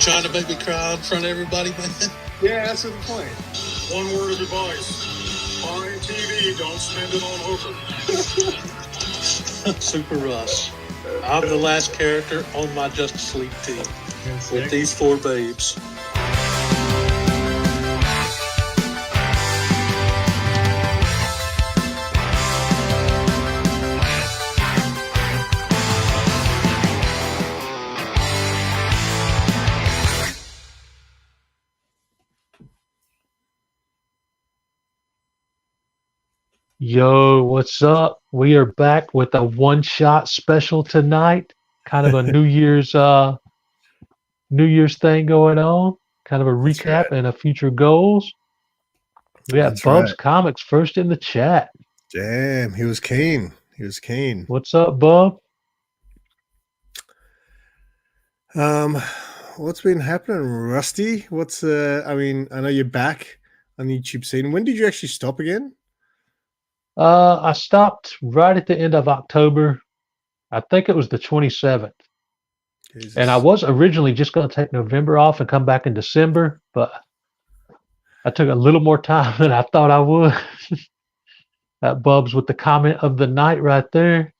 trying to make me cry in front of everybody, man? Yeah, that's the point. One word of advice. Buy TV, don't spend it on Hooker. Super Russ. I'm the last character on my Justice League team with these 4 babes. Yo, what's up? We are back with a one-shot special tonight. Kind of a New Year's thing going on. Kind of a recap and a future goals. We got Bub's Comics first in the chat. Damn, he was keen. What's up, Bub? What's been happening, Rusty? I know you're back on the YouTube scene. When did you actually stop again? I stopped right at the end of October. I think it was the 27th. Jesus. And I was originally just going to take November off and come back in December, but I took a little more time than I thought I would. That Bub's with the comment of the night right there.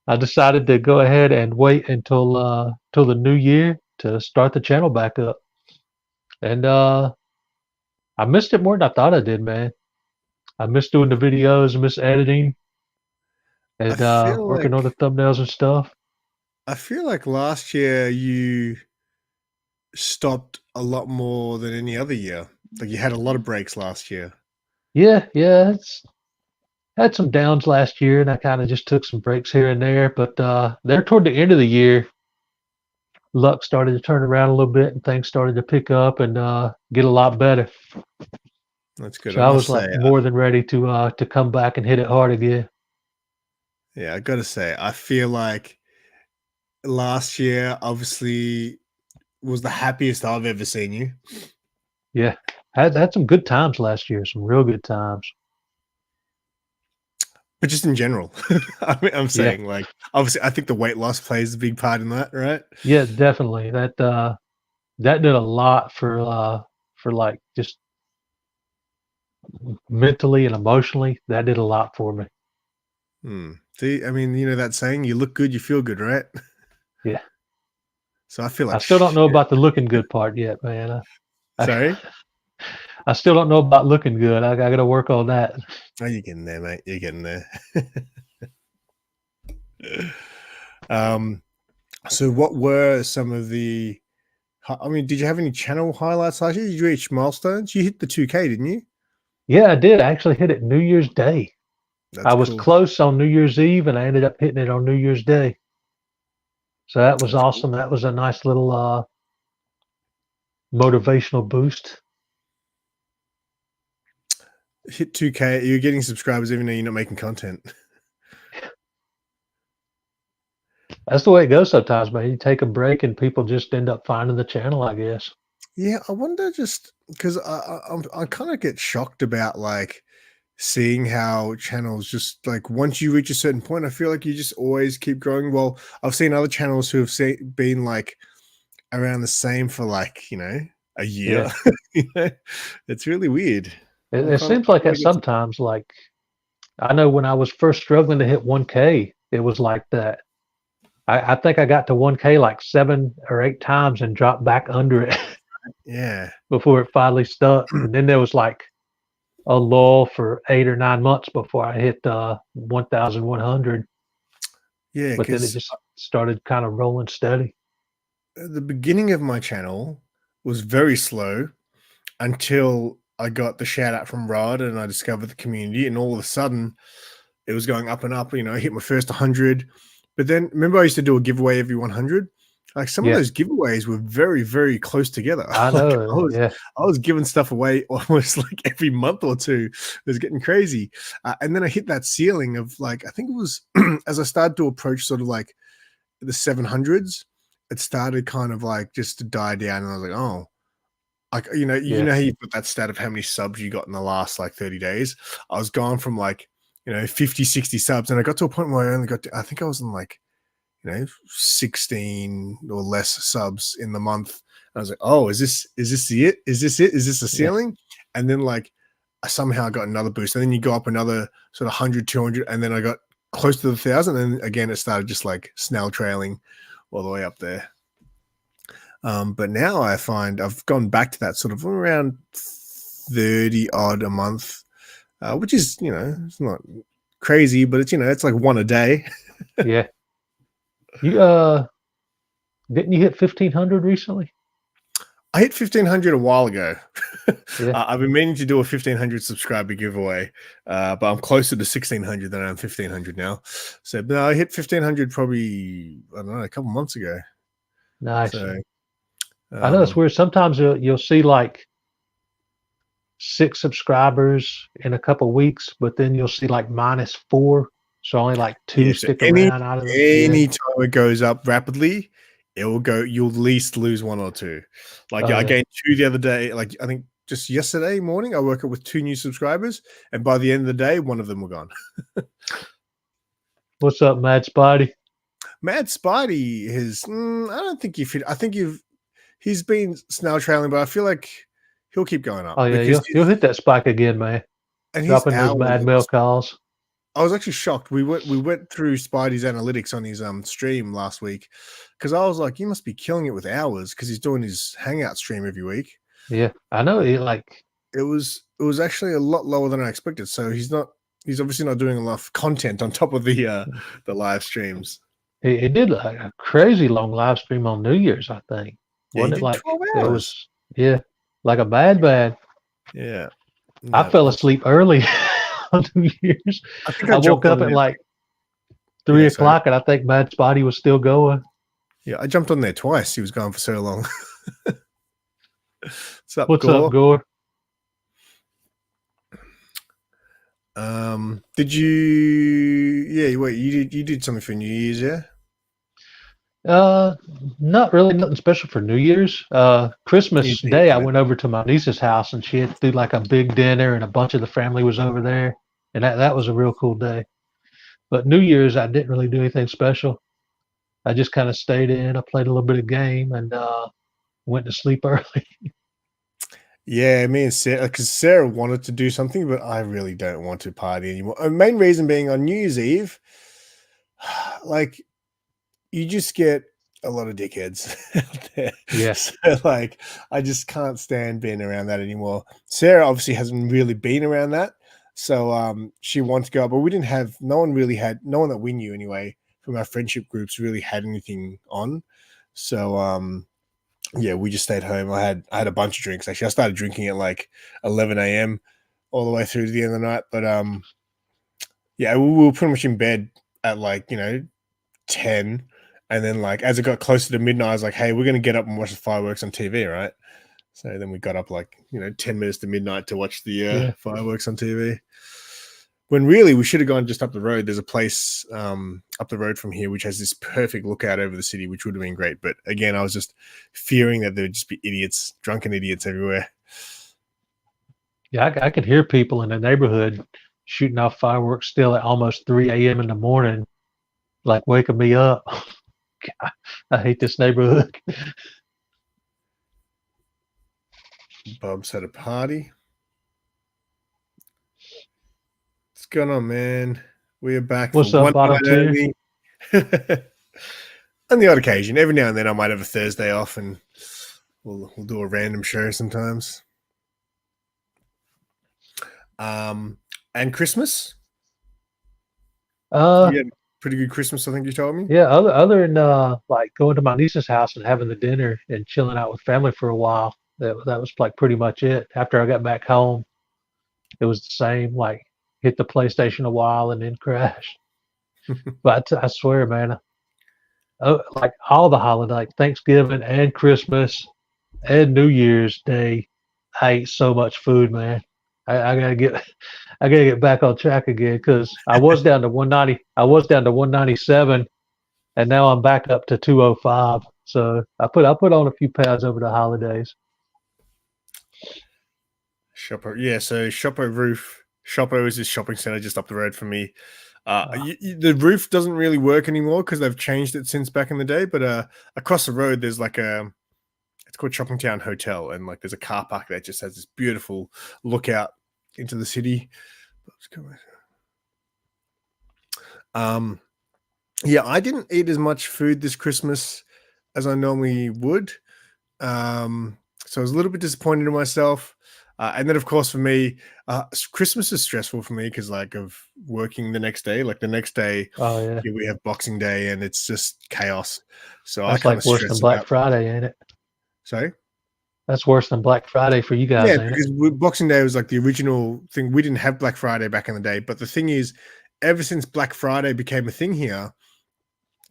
I decided to go ahead and wait until the new year to start the channel back up. And I missed it more than I thought I did, man. I miss doing the videos, I miss editing, and working on the thumbnails and stuff. I feel like last year you stopped a lot more than any other year. Like you had a lot of breaks last year. Yeah. Had some downs last year, and I kind of just took some breaks here and there. But there toward the end of the year, luck started to turn around a little bit, and things started to pick up and get a lot better. That's good. So I was more than ready to come back and hit it hard again. Yeah, I got to say, I feel like last year obviously was the happiest I've ever seen you. Yeah, had some good times last year, some real good times. But just in general, I'm saying like obviously I think the weight loss plays a big part in that, right? Yeah, definitely. That did a lot for like just mentally and emotionally. That did a lot for me. See, I mean, you know that saying, you look good, you feel good, right? Yeah. So I feel like I still don't know about the looking good part yet, man. Sorry? I still don't know about looking good. I got to work on that. Oh, you're getting there, mate. You're getting there. So what were some of the, did you have any channel highlights last year? Did you reach milestones? You hit the 2K, didn't you? Yeah, I did. I actually hit it New Year's Day. I was close on New Year's Eve, and I ended up hitting it on New Year's Day. So that was awesome. Cool. That was a nice little motivational boost. Hit 2K. You're getting subscribers even though you're not making content. That's the way it goes sometimes, man. You take a break and people just end up finding the channel, I guess. Yeah, I wonder, just because I kind of get shocked about like seeing how channels just like once you reach a certain point, I feel like you just always keep growing. Well, I've seen other channels who have been like around the same for like, a year. Yeah. It's really weird. It seems like that sometimes. Like I know when I was first struggling to hit 1K, it was like that. I think I got to 1K like 7 or 8 times and dropped back under it. Yeah. Before it finally stuck. And then there was like a lull for 8 or 9 months before I hit 1,100. Yeah. But then it just started kind of rolling steady. The beginning of my channel was very slow until I got the shout out from Rod and I discovered the community, and all of a sudden it was going up and up. I hit my first 100. But then remember I used to do a giveaway every 100? Like some of those giveaways were very, very close together. I know. I was giving stuff away almost like every month or two. It was getting crazy. And then I hit that ceiling of like, I think it was as I started to approach sort of like the 700s, it started kind of like just to die down. And I was like, oh, like, you know how you put that stat of how many subs you got in the last like 30 days? I was gone from like, 50, 60 subs. And I got to a point where I only got to, I think I was in like, 16 or less subs in the month. And I was like, oh, is this it? Is this it? Is this the ceiling? And then like I somehow got another boost, and then you go up another sort of 100, 200, and then I got close to the 1,000, and again it started just like snail trailing all the way up there. But now I find I've gone back to that sort of around 30 odd a month, which is, it's not crazy, but it's, it's like one a day. Yeah. You didn't you hit 1,500 recently? I hit 1,500 a while ago. Yeah. I've been meaning to do a 1,500 subscriber giveaway, but I'm closer to 1,600 than I am 1,500 now. So, no, I hit 1,500 probably, I don't know, a couple months ago. Nice. So, I know it's weird. Sometimes you'll see like 6 subscribers in a couple weeks, but then you'll see like -4. So only like 2 stick around out of them. Anytime it goes up rapidly, it will go. You'll at least lose 1 or 2. Like I gained 2 the other day. Like I think just yesterday morning, I woke up with 2 new subscribers, and by the end of the day, 1 of them were gone. What's up, Mad Spidey? Mad Spidey is. I don't think I think he's been snail trailing, but I feel like he'll keep going up. Oh yeah, you'll hit that spike again, man. And dropping those mad mail calls. I was actually shocked. We went through Spidey's analytics on his stream last week, because I was like, he must be killing it with hours, because he's doing his Hangout stream every week. Yeah, I know. It was actually a lot lower than I expected. So he's obviously not doing enough content on top of the live streams. He did a crazy long live stream on New Year's, I think. Wasn't it like 12 hours. It was? Yeah, like a bad. Yeah, I fell asleep early on New Year's. I think I woke up at like 3 o'clock, and I think Mad Spidey was still going. Yeah, I jumped on there twice. He was going for so long. What's up, Up, Gore? Did you? Yeah, wait. You did something for New Year's, yeah? Not really nothing special for New Year's. Christmas Day, I went over to my niece's house, and she had to do like a big dinner, and a bunch of the family was over there, and that was a real cool day. But New Year's, I didn't really do anything special. I just kind of stayed in. I played a little bit of game, and went to sleep early. Yeah, me and Sarah, because Sarah wanted to do something, but I really don't want to party anymore. The main reason being on New Year's Eve, like, you just get a lot of dickheads out there. Yes. So, like, I just can't stand being around that anymore. Sarah obviously hasn't really been around that. So she wants to go, but we didn't have, no one that we knew anyway from our friendship groups really had anything on. So yeah, we just stayed home. I had a bunch of drinks. Actually, I started drinking at like 11 a.m. all the way through to the end of the night. But yeah, we were pretty much in bed at like 10, and then like as it got closer to midnight, I was like, hey, we're gonna get up and watch the fireworks on TV, right? So then we got up like 10 minutes to midnight to watch the fireworks on TV. When really we should have gone just up the road. There's a place up the road from here which has this perfect lookout over the city, which would have been great. But again, I was just fearing that there would just be drunken idiots everywhere. Yeah, I could hear people in the neighborhood shooting off fireworks still at almost 3 a.m. in the morning, like waking me up. God, I hate this neighborhood. Bub's had a party. What's going on, man? We are back. What's up, bottom tier? On the odd occasion, every now and then, I might have a Thursday off, and we'll do a random show sometimes. And Christmas. You had a pretty good Christmas, I think you told me. Yeah, other than like going to my niece's house and having the dinner and chilling out with family for a while, that was like pretty much it. After I got back home, it was the same. Like, hit the PlayStation a while and then crash. But I swear, man, like all the holidays, like Thanksgiving and Christmas and New Year's Day, I ate so much food, man. I gotta get back on track again, because I was down to 190. I was down to 197, and now I'm back up to 205. So I put on a few pounds over the holidays. Shopper, yeah. So Shoppo is this shopping center just up the road from me. The roof doesn't really work anymore because they've changed it since back in the day. But across the road, there's like it's called Shopping Town Hotel, and like there's a car park that just has this beautiful lookout into the city. Yeah, I didn't eat as much food this Christmas as I normally would. So I was a little bit disappointed in myself. And then, of course, for me, Christmas is stressful for me because, like, of working the next day. Like the next day, Oh yeah, we have Boxing Day, and it's just chaos. So that's I kind like of worse than stress Black about. Friday, ain't it? Sorry. That's worse than Black Friday for you guys, Yeah, ain't it? because Boxing Day was like the original thing. We didn't have Black Friday back in the day, but the thing is, ever since Black Friday became a thing here,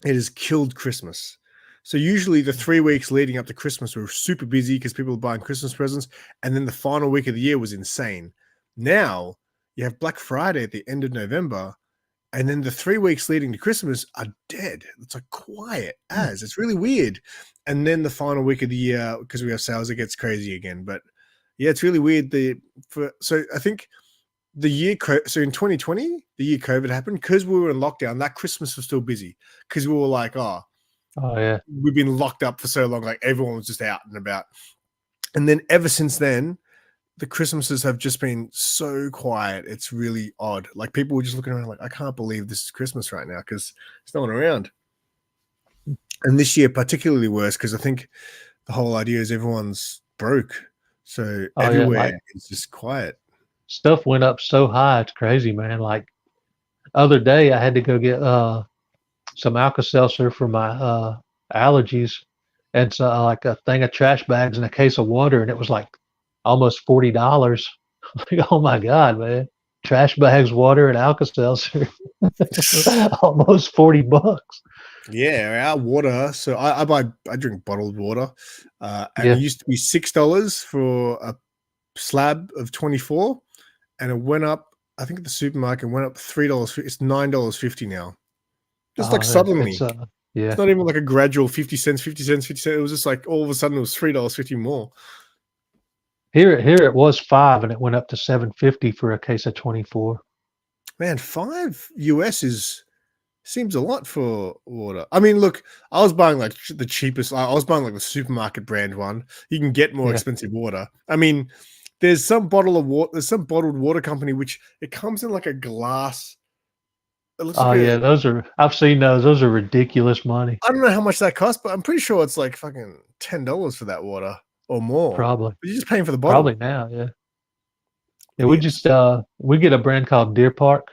it has killed Christmas. So usually the 3 weeks leading up to Christmas were super busy because people were buying Christmas presents, and then the final week of the year was insane. Now you have Black Friday at the end of November, and then the 3 weeks leading to Christmas are dead. It's like quiet as. It's really weird. And then the final week of the year, because we have sales, it gets crazy again. But yeah, it's really weird. So I think so in 2020, the year COVID happened, because we were in lockdown, that Christmas was still busy because we were like, oh yeah, we've been locked up for so long, like everyone was just out and about. And then ever since then, the Christmases have just been so quiet. It's really odd. Like people were just looking around like, I can't believe this is Christmas right now because there's no one around. And this year particularly worse because I think the whole idea is everyone's broke. So everywhere it's just quiet. Stuff went up so high, it's crazy, man. Like other day, I had to go get some Alka-Seltzer for my allergies, and so like a thing of trash bags and a case of water, and it was like almost $40. Like, oh my God, man! Trash bags, water, and Alka-Seltzer, almost $40. Yeah, our water. So I drink bottled water, and Yeah. it used to be $6 for a slab of 24, and it went up. I think at the supermarket went up $3. It's $9.50 now. Just like suddenly. It's, yeah. It's not even like a gradual 50 cents, 50 cents, 50 cents. It was just like all of a sudden it was $3.50 more. Here it was $5, and it went up to $7.50 for a case of 24. Man, $5 seems a lot for water. I mean, look, I was buying like the cheapest. I was buying like the supermarket brand one. You can get more expensive water. I mean, there's some bottled water company which it comes in like a glass. It looks I've seen those. Those are ridiculous money. I don't know how much that costs, but I'm pretty sure it's like fucking $10 for that water or more. Probably. But you're just paying for the bottle. Probably now, yeah. Yeah, we just we get a brand called Deer Park.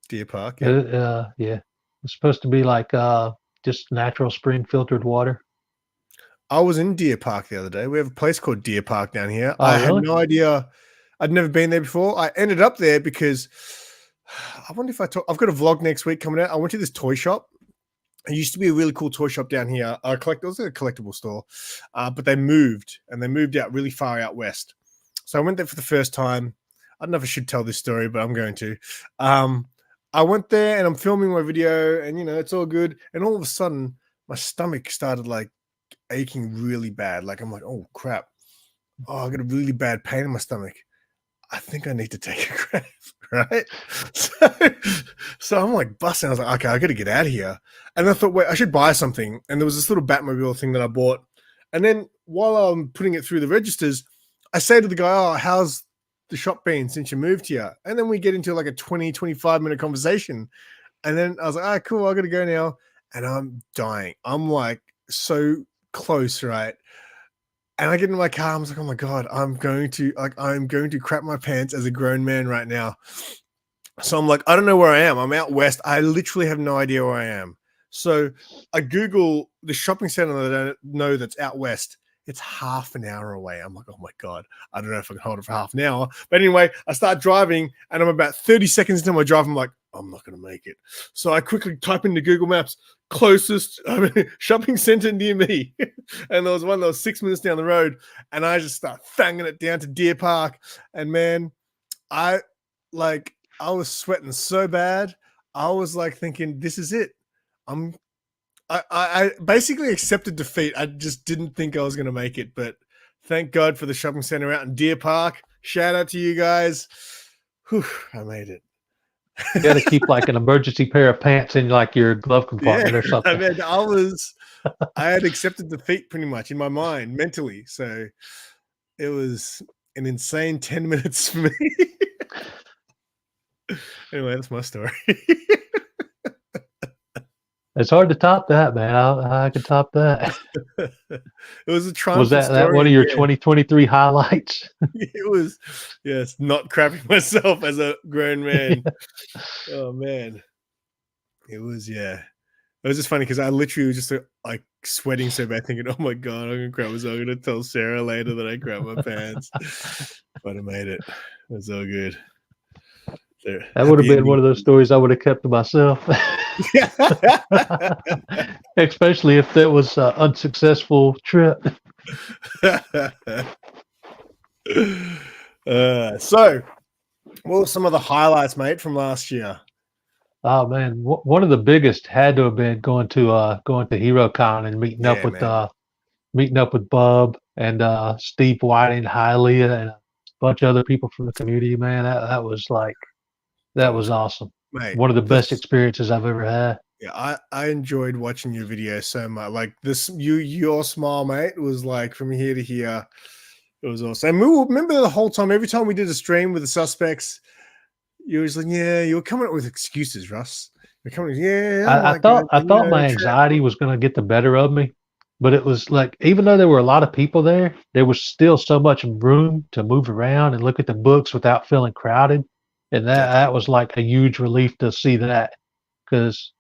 Deer Park, yeah. Yeah. It's supposed to be like just natural spring filtered water. I was in Deer Park the other day. We have a place called Deer Park down here. Oh, I really? had no idea. I'd never been there before. I ended up there because I wonder if I've got a vlog next week coming out. I went to this toy shop. It used to be a really cool toy shop down here. It was a collectible store, but they moved out really far out west. So I went there for the first time. I don't know if I should tell this story, but I'm going to. I went there and I'm filming my video, and it's all good. And all of a sudden, my stomach started like aching really bad. Like I'm like, oh crap! Oh, I got a really bad pain in my stomach. I think I need to take a crap, right? So I'm like busting. I was like, okay, I got to get out of here. And I thought, wait, I should buy something. And there was this little Batmobile thing that I bought. And then while I'm putting it through the registers, I say to the guy, oh, how's the shop been since you moved here? And then we get into like a 20, 25-minute conversation. And then I was like, all right, cool, I got to go now. And I'm dying. I'm like so close, right? And I get in my car. I was like, "Oh my God, I'm going to crap my pants as a grown man right now." So I'm like, I don't know where I am. I'm out west. I literally have no idea where I am. So I Google the shopping center that I don't know that's out west. It's half an hour away. I'm like, oh my God, I don't know if I can hold it for half an hour. But anyway, I start driving, and I'm about 30 seconds into my drive. I'm like, I'm not going to make it. So I quickly type into Google Maps, closest shopping center near me. And there was one that was 6 minutes down the road. And I just start fanging it down to Deer Park. And man, I was sweating so bad. I was like thinking, this is it. I basically accepted defeat. I just didn't think I was going to make it. But thank God for the shopping center out in Deer Park. Shout out to you guys. Whew, I made it. You got to keep like an emergency pair of pants in like your glove compartment or something. I mean, I had accepted defeat pretty much in my mind mentally. So it was an insane 10 minutes for me. Anyway, that's my story. It's hard to top that, man. I could top that. It was a Was triumphant that story. one of your Yeah. 2023 highlights? It was, yes, not crapping myself as a grown man. Oh man, it was, yeah. It was just funny because I literally was just like sweating so bad, thinking, "Oh my god, I'm gonna crap myself. I'm gonna tell Sarah later that I crap my pants." But I made it. It was all good. So, That would have happy been one of those stories I would have kept to myself. Especially if that was an unsuccessful trip. So, what were some of the highlights, mate, from last year? Oh man, one of the biggest had to have been going to HeroCon and meeting up with man. Bub and Steve Whiting and Hialeah and a bunch of other people from the community. Man, that was awesome. Mate, One of the best experiences I've ever had. Yeah, I enjoyed watching your video so much. Like your smile, mate, was like from here to here. It was awesome. And we remember the whole time, every time we did a stream with the suspects, you was like, yeah, you were coming up with excuses, Russ. You're coming, I thought my anxiety was going to get the better of me, but it was like, even though there were a lot of people there was still so much room to move around and look at the books without feeling crowded. And that was like a huge relief to see that, because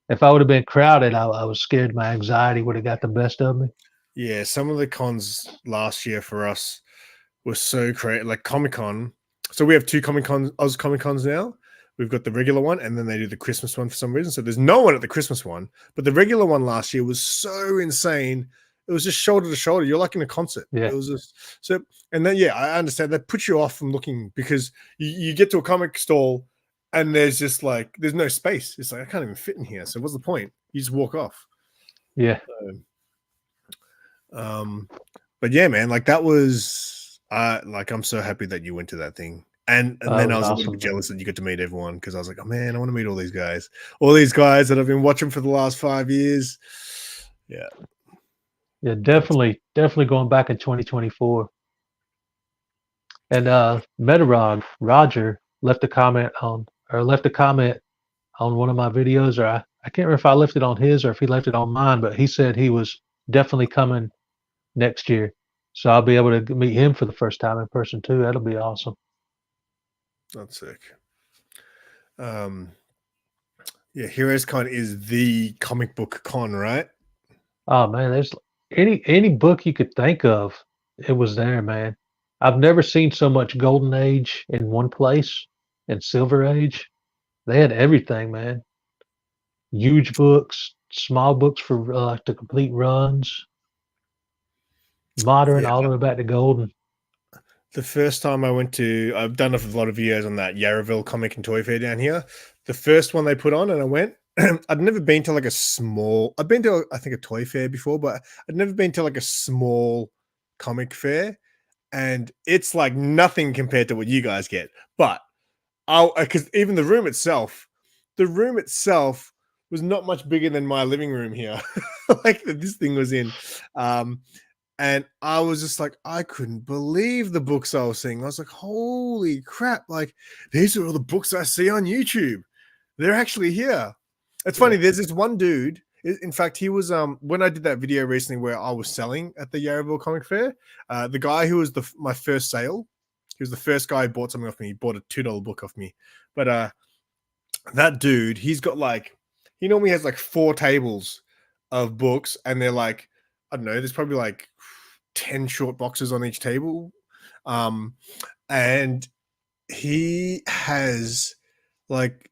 if I would have been crowded, I was scared my anxiety would have got the best of me. Yeah, some of the cons last year for us were so crazy, like Comic-Con. So we have two Oz Comic-Cons now. We've got the regular one, and then they do the Christmas one for some reason. So there's no one at the Christmas one, but the regular one last year was so insane. It was just shoulder to shoulder. You're like in a concert. Yeah. It was just so. And then I understand that puts you off from looking, because you get to a comic stall and there's just like there's no space. It's like I can't even fit in here. So what's the point? You just walk off. Yeah. But yeah, man, like that was like I'm so happy that you went to that thing. And then I was a little bit jealous that you got to meet everyone, because I was like, oh man, I want to meet all these guys that I've been watching for the last 5 years. Yeah. Yeah, definitely going back in 2024. And Metarog Roger left a comment on one of my videos, or I can't remember if I left it on his or if he left it on mine, but he said he was definitely coming next year. So I'll be able to meet him for the first time in person too. That'll be awesome. That's sick. Yeah, Heroes Con is the comic book con, right? Oh man, there's any book you could think of, it was there, man. I've never seen so much Golden Age in one place and Silver Age. They had everything, man. Huge books, small books for to complete runs, modern, all the way back to golden. The first time I've done a lot of videos on that Yarraville comic and toy fair down here. The first one they put on, and I went. I'd never been to like I've been to I think a toy fair before, but I'd never been to like a small comic fair, and it's like nothing compared to what you guys get. But because even the room itself was not much bigger than my living room here, like that this thing was in. And I was just like, I couldn't believe the books I was seeing. I was like, holy crap, like these are all the books I see on YouTube. They're actually here. It's funny, there's this one dude. In fact, he was when I did that video recently where I was selling at the Yarraville Comic Fair, the guy who was my first sale, he was the first guy who bought something off me. He bought a $2 book off me. But that dude, he's got like, he normally has like 4 tables of books, and they're like, I don't know, there's probably like 10 short boxes on each table. And he has like,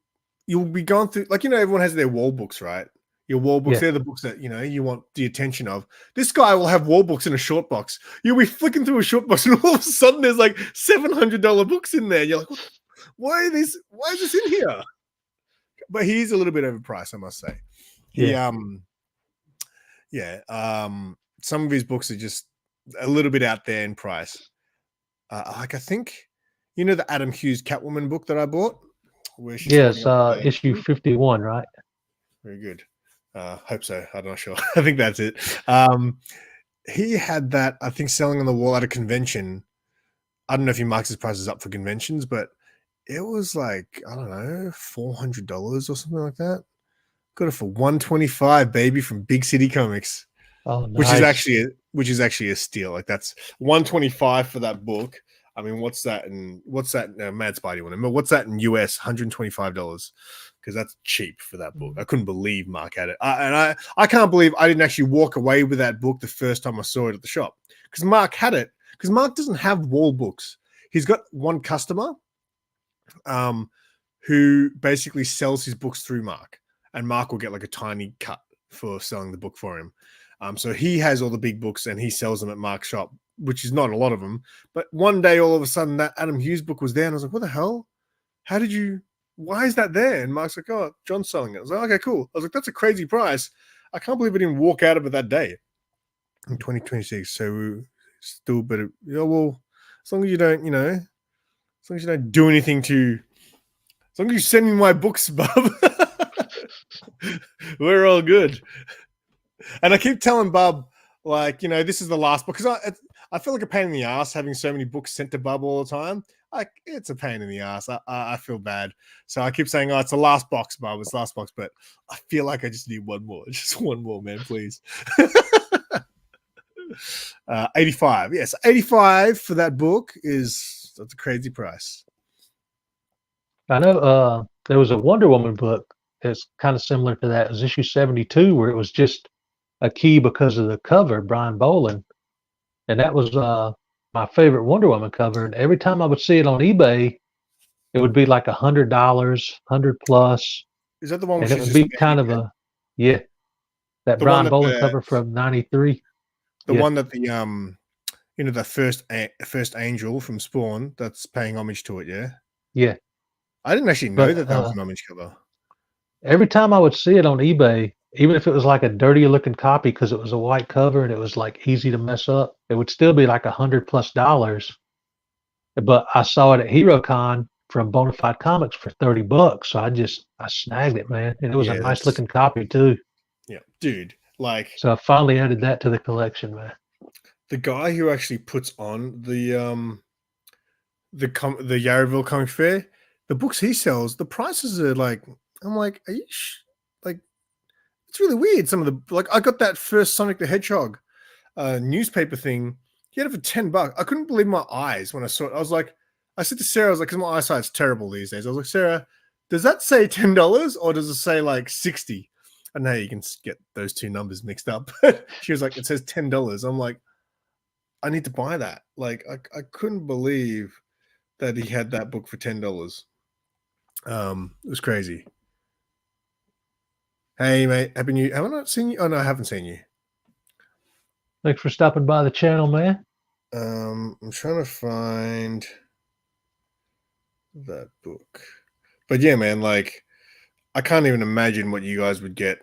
you'll be going through, like, everyone has their wall books, right? Your wall books, they're the books that, you want the attention of. This guy will have wall books in a short box. You'll be flicking through a short box, and all of a sudden there's like $700 books in there. You're like, why is this in here? But he's a little bit overpriced, I must say. Some of his books are just a little bit out there in price. Like I think, the Adam Hughes Catwoman book that I bought. where she's Yes, holding up the issue 51, right? very good. Hope so. I'm not sure. I think that's it. He had that, I think, selling on the wall at a convention. I don't know if he marks his prices up for conventions, but it was like, I don't know, $400 or something like that. Got it for $125, baby, from Big City Comics, Oh, nice. which is actually a steal. Like that's $125 for that book. I mean, what's that Mad Spidey one? What's that in US? $125, because that's cheap for that book. I couldn't believe Mark had it, I can't believe I didn't actually walk away with that book the first time I saw it at the shop, because Mark had it. Because Mark doesn't have wall books. He's got one customer, who basically sells his books through Mark, and Mark will get like a tiny cut for selling the book for him. So he has all the big books and he sells them at Mark's shop, which is not a lot of them. But one day, all of a sudden, that Adam Hughes book was there, and I was like, "What the hell? Why is that there?" And Mark's like, "Oh, John's selling it." I was like, "Okay, cool." I was like, "That's a crazy price. I can't believe I didn't walk out of it that day." In 2026, so still better. Well, as long as you don't, as long as you don't do anything as long as you send me my books, Bob, we're all good. And I keep telling Bob, like, this is the last book, because I feel like a pain in the ass having so many books sent to Bob all the time. Like, it's a pain in the ass. I feel bad. So I keep saying, "Oh, it's the last box, Bob. It's the last box." But I feel like I just need one more. Just one more, man, please. 85. Yes, 85 for that book that's a crazy price. I know there was a Wonder Woman book that's kind of similar to that. It was issue 72, where it was just a key because of the cover, Brian Boland. And that was my favorite Wonder Woman cover. And every time I would see it on eBay, it would be like $100, $100 plus. Is that the one? And it would be kind of that the Brian Boland cover from '93. The one that the first angel from Spawn that's paying homage to it. Yeah. Yeah. I didn't actually know that was an homage cover. Every time I would see it on eBay, even if it was like a dirty looking copy because it was a white cover and it was like easy to mess up, it would still be like $100+. But I saw it at HeroCon from Bonafide Comics for $30, so I snagged it, man, and it was a nice looking copy too. Yeah, dude. Like, so I finally added that to the collection, man. The guy who actually puts on the Yarraville Comic Fair, the books he sells, the prices are like, I'm like, are you like, it's really weird. Some of the, like, I got that first Sonic the Hedgehog newspaper thing. He had it for $10. I couldn't believe my eyes when I saw it. I was like, I said to Sarah, I was like, because my eyesight's terrible these days. I was like, "Sarah, does that say $10 or does it say like 60? I know you can get those two numbers mixed up. She was like, "It says $10. I'm like, I need to buy that. Like, I couldn't believe that he had that book for $10. It was crazy. Hey, mate, have I not seen you? Oh, no, I haven't seen you. Thanks for stopping by the channel, man. I'm trying to find that book. But yeah, man, like, I can't even imagine what you guys would get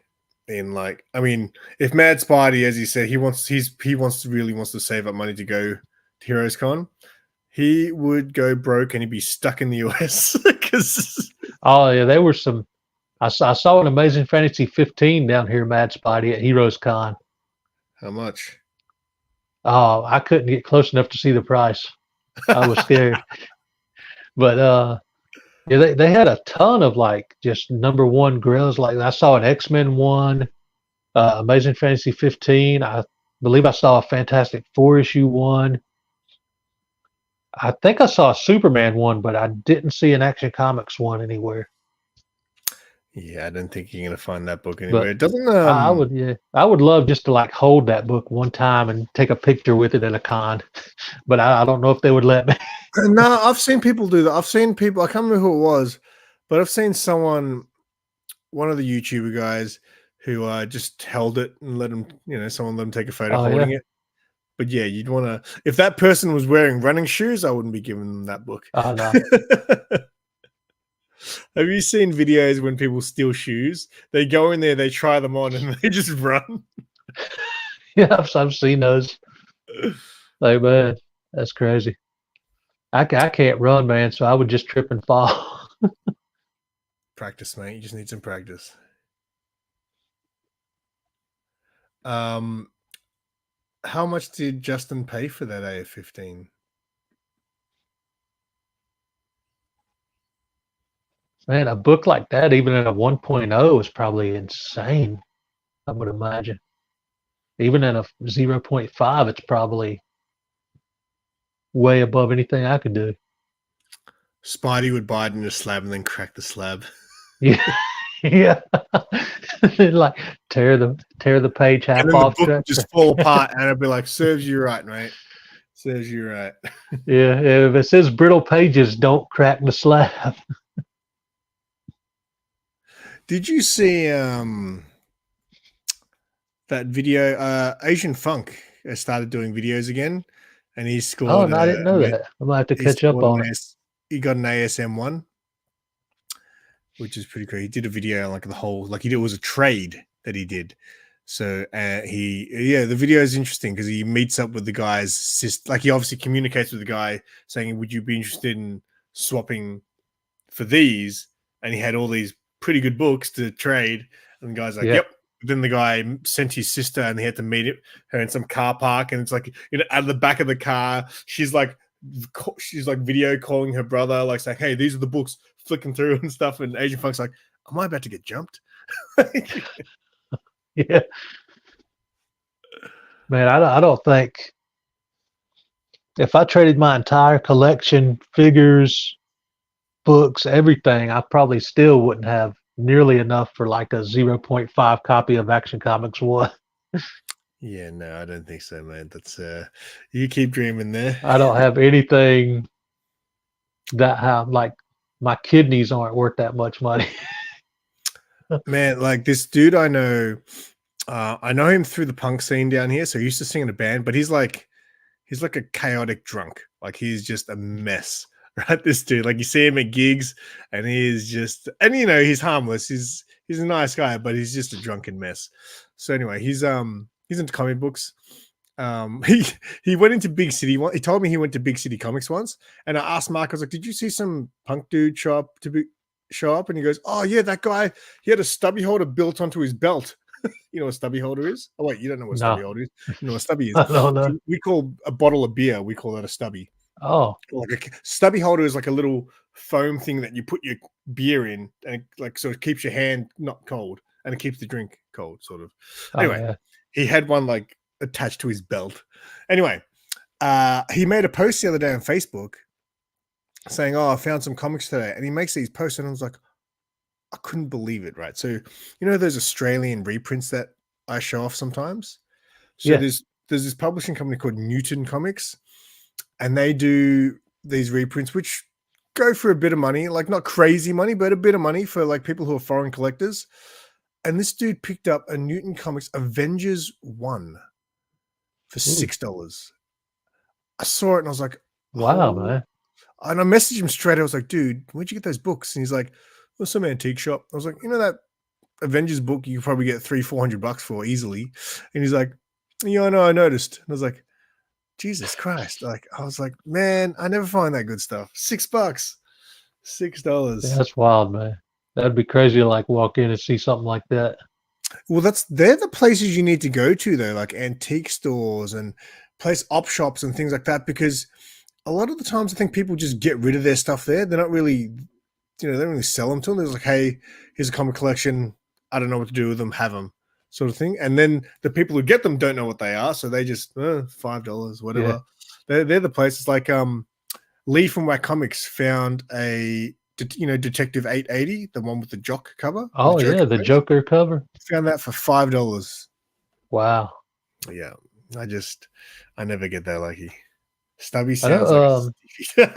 in, like, I mean, if Mad Spidey, as he said, he really wants to save up money to go to Heroes Con, he would go broke and he'd be stuck in the US. Oh yeah, there were some. I saw an Amazing Fantasy 15 down here, Mad Spidey, at Heroes Con. How much? Oh, I couldn't get close enough to see the price. I was scared. But yeah, they had a ton of like just #1 grills. Like I saw an X-Men one, Amazing Fantasy 15. I believe I saw a Fantastic Four issue one. I think I saw a Superman one, but I didn't see an Action Comics one anywhere. Yeah, I don't think you're gonna find that book anywhere. But it doesn't. I would love just to like hold that book one time and take a picture with it at a con, but I don't know if they would let me. No, I've seen people do that. I've seen people. I can't remember who it was, but I've seen one of the YouTuber guys who just held it and let him. Someone let him take a photo holding it. But yeah, you'd want to. If that person was wearing running shoes, I wouldn't be giving them that book. Oh no. Have you seen videos when people steal shoes? They go in there, they try them on, and they just run. Yeah, I've seen those. Like, man, that's crazy. I can't run, man, so I would just trip and fall. Practice, mate. You just need some practice. How much did Justin pay for that AF-15? Man, a book like that, even at a 1.0, is probably insane, I would imagine. Even at a 0.5, it's probably way above anything I could do. Spidey would buy it in a slab and then crack the slab. Yeah. Yeah. Like tear the page half And then off. the book would just fall apart, and I'd be like, serves you right, mate. Serves you right. Yeah, if it says brittle pages, don't crack the slab. Did you see that video? Asian Funk has started doing videos again, and he scored. Oh, no, I didn't know that. I might have to catch up on it. He got an ASM1, which is pretty cool. He did a video like the whole, like it was a trade that he did. So the video is interesting because he meets up with the guy's sister. Like he obviously communicates with the guy saying, "Would you be interested in swapping for these?" And he had all these pretty good books to trade, and the guy's like, "Yep." Then the guy sent his sister, and he had to meet her in some car park, and it's like, out of the back of the car, she's like video calling her brother, like saying, "Hey, these are the books," flicking through and stuff. And Asian Funk's like, "Am I about to get jumped?" Yeah, man, I don't think if I traded my entire collection, figures, books, everything, I probably still wouldn't have nearly enough for like a 0.5 copy of Action Comics 1. Yeah, no, I don't think so, man. That's you keep dreaming there. I don't have anything like my kidneys aren't worth that much money. Man, like this dude I know him through the punk scene down here. So he used to sing in a band, but he's like a chaotic drunk. Like he's just a mess, right? This dude, like you see him at gigs, and he's just, and he's harmless. He's a nice guy, but he's just a drunken mess. So anyway, he's into comic books. He went into Big City. He told me he went to Big City Comics once, and I asked Mark, I was like, "Did you see some punk dude show up?" And he goes, "Oh yeah, that guy. He had a stubby holder built onto his belt." You know what a stubby holder is? Oh wait, you don't know what a stubby holder is? You know what a stubby is? I don't know. We call a bottle of beer. We call that a stubby. Oh, like a stubby holder is like a little foam thing that you put your beer in, and so it keeps your hand not cold, and it keeps the drink cold, sort of. Anyway, yeah. He had one like attached to his belt. Anyway, he made a post the other day on Facebook saying, "Oh, I found some comics today," and he makes these posts, and I was like, I couldn't believe it, right? So those Australian reprints that I show off sometimes. So there's this publishing company called Newton Comics, and they do these reprints which go for a bit of money, like not crazy money, but a bit of money for like people who are foreign collectors. And this dude picked up a Newton Comics Avengers 1 for $6. I saw it and I was like, wow, man. And I messaged him straight. I was like, "Dude, where'd you get those books?" And he's like, "Well, some antique shop." I was like, "That Avengers book you could probably get $300-400 for easily." And he's like, "Yeah, I know, I noticed." And I was like, Jesus Christ. Like, I was like, man, I never find that good stuff. $6. $6. Yeah, that's wild, man. That'd be crazy to like walk in and see something like that. Well, they're the places you need to go to though, like antique stores and op shops and things like that, because a lot of the times I think people just get rid of their stuff there. They're not really, they don't really sell them to them. They're like, "Hey, here's a comic collection. I don't know what to do with them. Have them," sort of thing. And then the people who get them don't know what they are, so they just $5, whatever. Yeah. They're the places. Like Lee from Whack Comics found a Detective 880, the one with the Jock cover. Oh yeah, the Joker cover. Found that for $5. Wow. Yeah, I never get that lucky. Stubby sounds like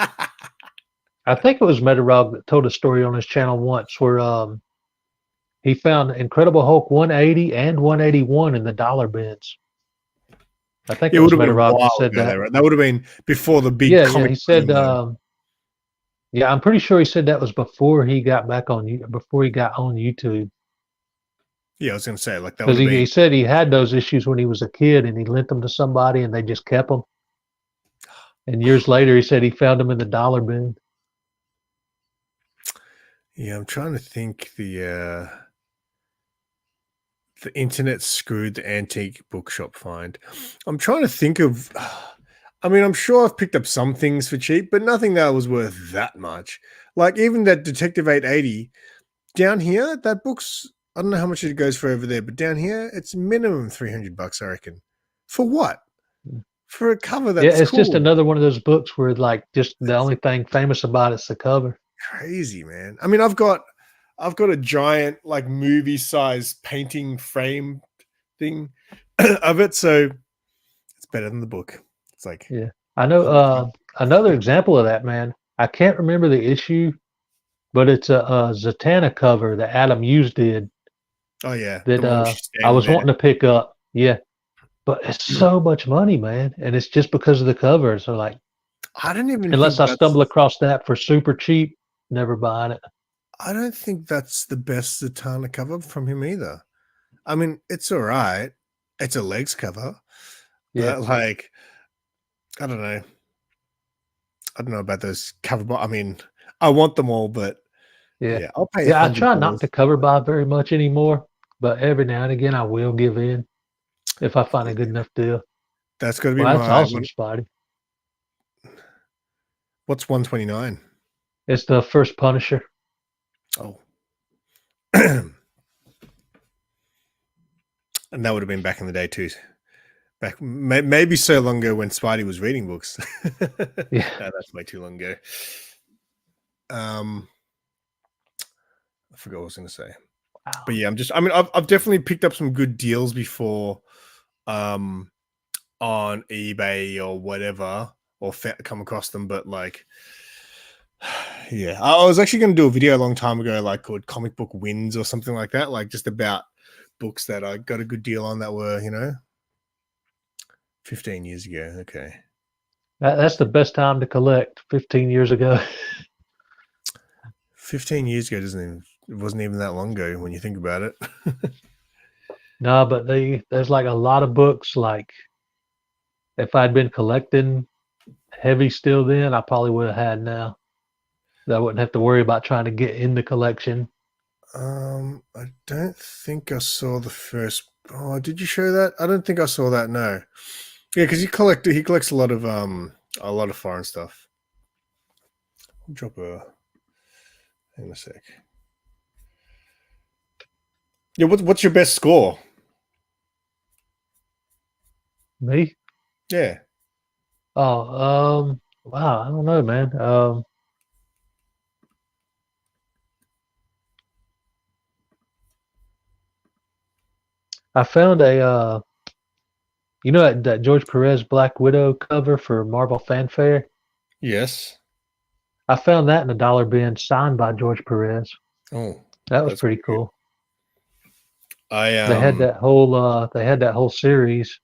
I think it was Metarog that told a story on his channel once where he found Incredible Hulk 180 and 181 in the dollar bins. I think it was Metarog that said that. Right? That would have been before the big comic. Yeah, he said I'm pretty sure he said that was before he got on YouTube. Yeah, I was going to say, like, that because he said he had those issues when he was a kid and he lent them to somebody and they just kept them. And years later, he said he found them in the dollar bin. Yeah, I'm trying to think. The internet screwed the antique bookshop find. I'm trying to think of. I mean, I'm sure I've picked up some things for cheap, but nothing that was worth that much. Like even that Detective 880 down here, that book's. I don't know how much it goes for over there, but down here, it's minimum $300, I reckon. For what? For a cover Yeah, that's it's just cool. another one of those books where like just the only thing famous about it's the cover. Crazy, man. I mean, I've got a giant like movie size painting frame thing of it, so it's better than the book. It's like Yeah, I know. 100 Another example of that, man. I can't remember the issue, but it's a Zatanna cover that Adam Hughes did Oh yeah, the that one where she's I standing was there. wanting to pick up. Yeah, but it's so much money, man, and it's just because of the cover. So like, I don't even unless think I that's. stumble across that for super cheap, never buying it. I don't think that's the best Zatanna cover from him either. I mean, it's all right. It's a legs cover, Yeah, but like, I don't know. I don't know about those cover. I mean, I want them all, but yeah, yeah, I'll pay yeah. I try not $100. to cover buy very much anymore, but every now and again I will give in if I find a good Yeah, enough deal. that's got to be Well, that's my. awesome, Spotty. What's 129? It's the first Punisher. Oh. And that would have been back in the day too. Back maybe so long ago when Spidey was reading books. Yeah. No, that's way too long ago. I forgot what I was going to say. Wow. But yeah, I've definitely picked up some good deals before on eBay or whatever, or come across them, but like yeah, I was actually going to do a video a long time ago, like called Comic Book Wins or something like that, like just about books that I got a good deal on that were, 15 years ago. Okay. That's the best time to collect 15 years ago. 15 years ago it wasn't even that long ago when you think about it. No, but there's like a lot of books. Like if I'd been collecting heavy still then, I probably would have had now. I wouldn't have to worry about trying to get in the collection. I don't think I saw the first. Oh, did you show that? I don't think I saw that. No. Yeah, because he collects a lot of foreign stuff. I'll drop a in a sec. Yeah, what's your best score? Me? Yeah. Oh, wow. I don't know, man. I found that George Perez Black Widow cover for Marvel Fanfare. Yes. I found that in a dollar bin signed by George Perez. Oh, That was that's pretty good. cool. I They had that whole series.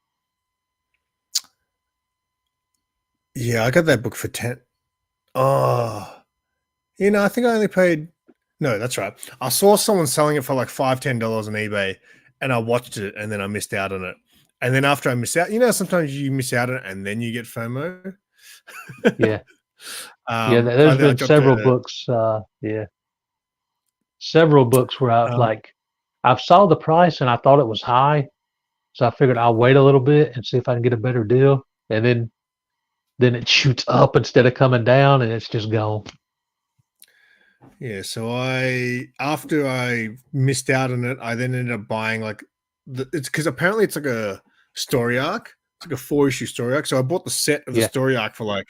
Yeah, I got that book for 10. Oh, I think I only paid. No, that's right. I saw someone selling it for like $5-10 on eBay, and I watched it, and then I missed out on it. And then after I miss out, sometimes you miss out on it, and then you get FOMO. Yeah. I There's been dropped several books. Several books where I've saw the price and I thought it was high, so I figured I'll wait a little bit and see if I can get a better deal. And then it shoots up instead of coming down, and it's just gone. Yeah, so after I missed out on it, I then ended up buying it's because apparently it's like a story arc. It's like a 4-issue story arc. So I bought the set of the story arc for like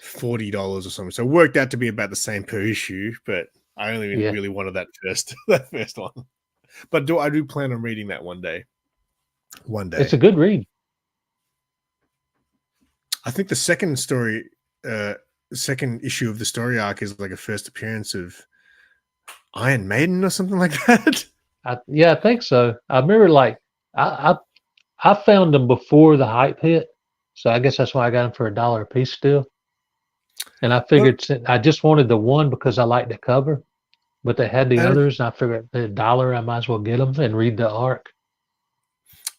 $40 or something. So it worked out to be about the same per issue, but I only really wanted that first one. But I do plan on reading that one day. One day. It's a good read. I think the second issue of the story arc is like a first appearance of Iron Maiden or something like that. I think so. I remember I found them before the hype hit, so I guess that's why I got them for $1 a piece still. And I figured I just wanted the one because I liked the cover, but they had the others, and I figured at $1 I might as well get them and read the arc.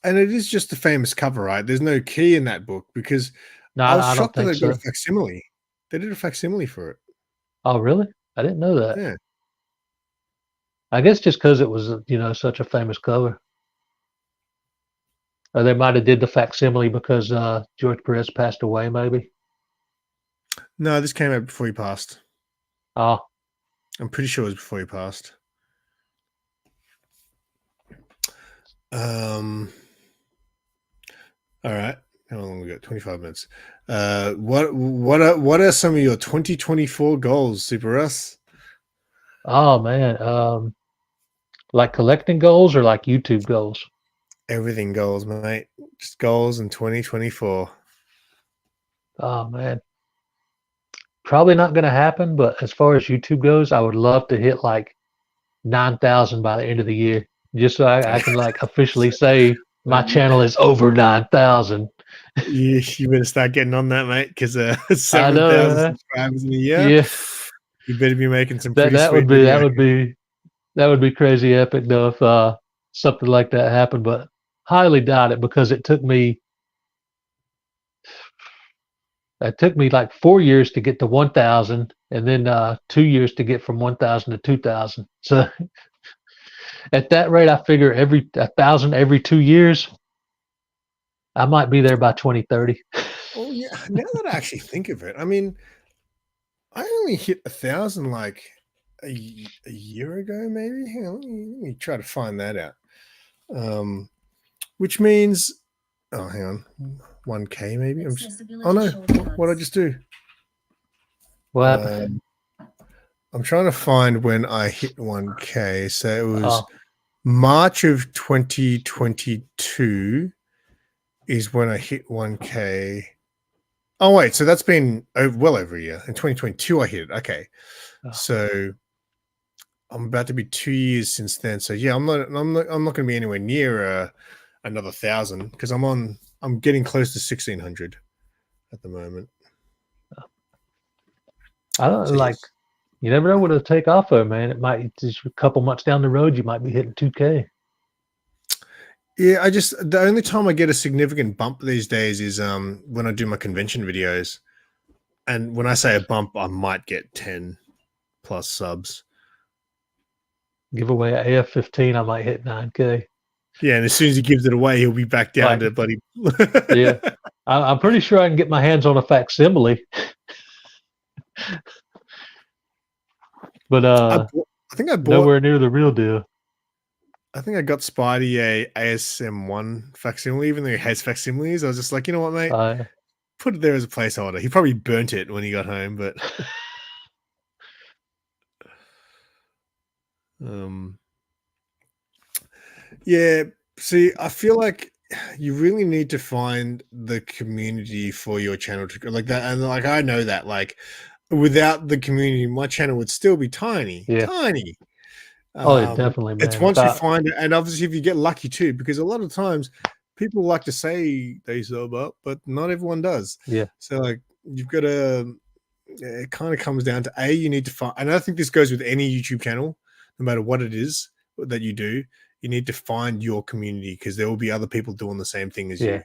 And it is just a famous cover, right? There's no key in that book because No, I was I don't shocked that think they got so. a facsimile. They did a facsimile for it. Oh, really? I didn't know that. Yeah. I guess just because it was, such a famous cover. Or they might have did the facsimile because George Perez passed away, maybe. No, this came out before he passed. Oh, I'm pretty sure it was before he passed. All right. How long we got? 25 minutes. What are some of your 2024 goals, Super Russ? oh man. Like collecting goals or like YouTube goals? Everything goals, mate. Just goals in 2024. Oh man. Probably not going to happen, but as far as YouTube goes, I would love to hit like 9,000 by the end of the year, just so I can like officially say my channel is over 9,000. You better start getting on that, mate, because I 7,000 know. subscribers in a year. Yeah, You better be making some that pretty that sweet would be video. that would be crazy epic though if something like that happened, but highly doubt it because it took me like 4 years to get to 1,000, and then 2 years to get from 1,000 to 2,000. So at that rate, I figure 1,000 every 2 years, I might be there by 2030. Oh yeah. Now that I actually think of it, I mean, I only hit 1,000 like a year ago, maybe. Hang on, let me try to find that out. Which means, oh, hang on, 1K maybe. Oh no, what did I just do? What happened? I'm trying to find when I hit 1K. So it was March of 2022 is when I hit 1K. Oh wait, so that's been well over a year. In 2022, I hit it. Okay, so I'm about to be 2 years since then. So yeah, I'm not going to be anywhere near another 1,000 because I'm getting close to 1,600 at the moment. I don't like. You never know what it'll take off of, man. It might just a couple months down the road, you might be hitting 2K. Yeah, the only time I get a significant bump these days is when I do my convention videos. And when I say a bump, I might get 10 plus subs. Give away an AF-15, I might hit 9K. Yeah, and as soon as he gives it away, he'll be back down to bloody. Yeah, I'm pretty sure I can get my hands on a facsimile. But I think I bought nowhere near the real deal. I think I got Spidey a ASM1 facsimile, even though he has facsimiles. I was just like, you know what, mate? Put it there as a placeholder. He probably burnt it when he got home, but yeah. See, I feel like you really need to find the community for your channel to like that, and like I know that like without the community, my channel would still be tiny. Oh, definitely, man. It's once you find it, and obviously if you get lucky too, because a lot of times people like to say they sub up, but not everyone does. Yeah. So like you've got to. It kind of comes down to you need to find, and I think this goes with any YouTube channel, no matter what it is that you do. You need to find your community because there will be other people doing the same thing as you.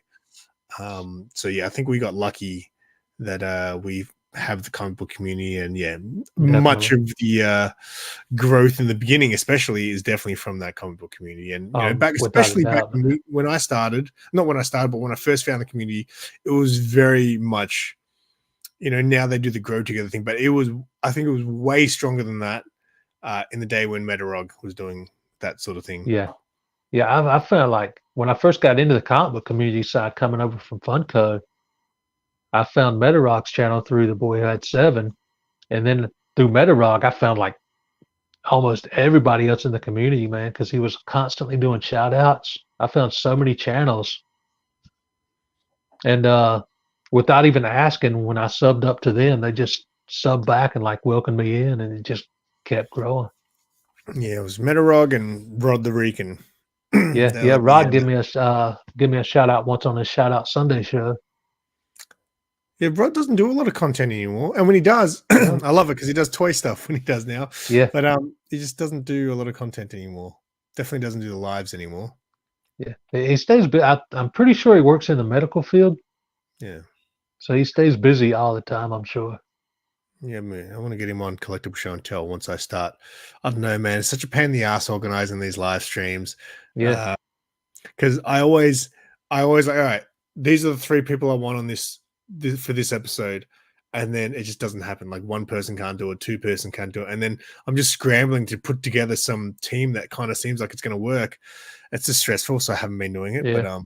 So yeah, I think we got lucky that we have the comic book community, and much of the growth in the beginning, especially, is definitely from that comic book community. And especially back when I started, not when I started, but when I first found the community, it was very much, now they do the grow together thing, but I think it was way stronger than that in the day when Metarog was doing that sort of thing. Yeah. I felt like when I first got into the comic book community side, coming over from Funko, I found Metarog's channel through the boy who had 7, and then through Metarog, I found like almost everybody else in the community, man, because he was constantly doing shout outs. I found so many channels, and without even asking, when I subbed up to them, they just subbed back and like welcomed me in, and it just kept growing. Yeah, it was Metarog and Rod the Rican. Yeah. Rod give me a shout out once on his Shout Out Sunday show. Yeah, Rod doesn't do a lot of content anymore, and when he does, I love it because he does toy stuff when he does now. Yeah, but he just doesn't do a lot of content anymore. Definitely doesn't do the lives anymore. Yeah, he stays. I'm pretty sure he works in the medical field. Yeah, so he stays busy all the time, I'm sure. Yeah, man. I want to get him on Collectible Show and Tell once I start. I don't know, man. It's such a pain in the ass organizing these live streams. Yeah. Because I always like, all right, these are the 3 people I want on this for this episode. And then it just doesn't happen. Like one person can't do it, 2 person can't do it. And then I'm just scrambling to put together some team that kind of seems like it's going to work. It's just stressful. So I haven't been doing it. Yeah. But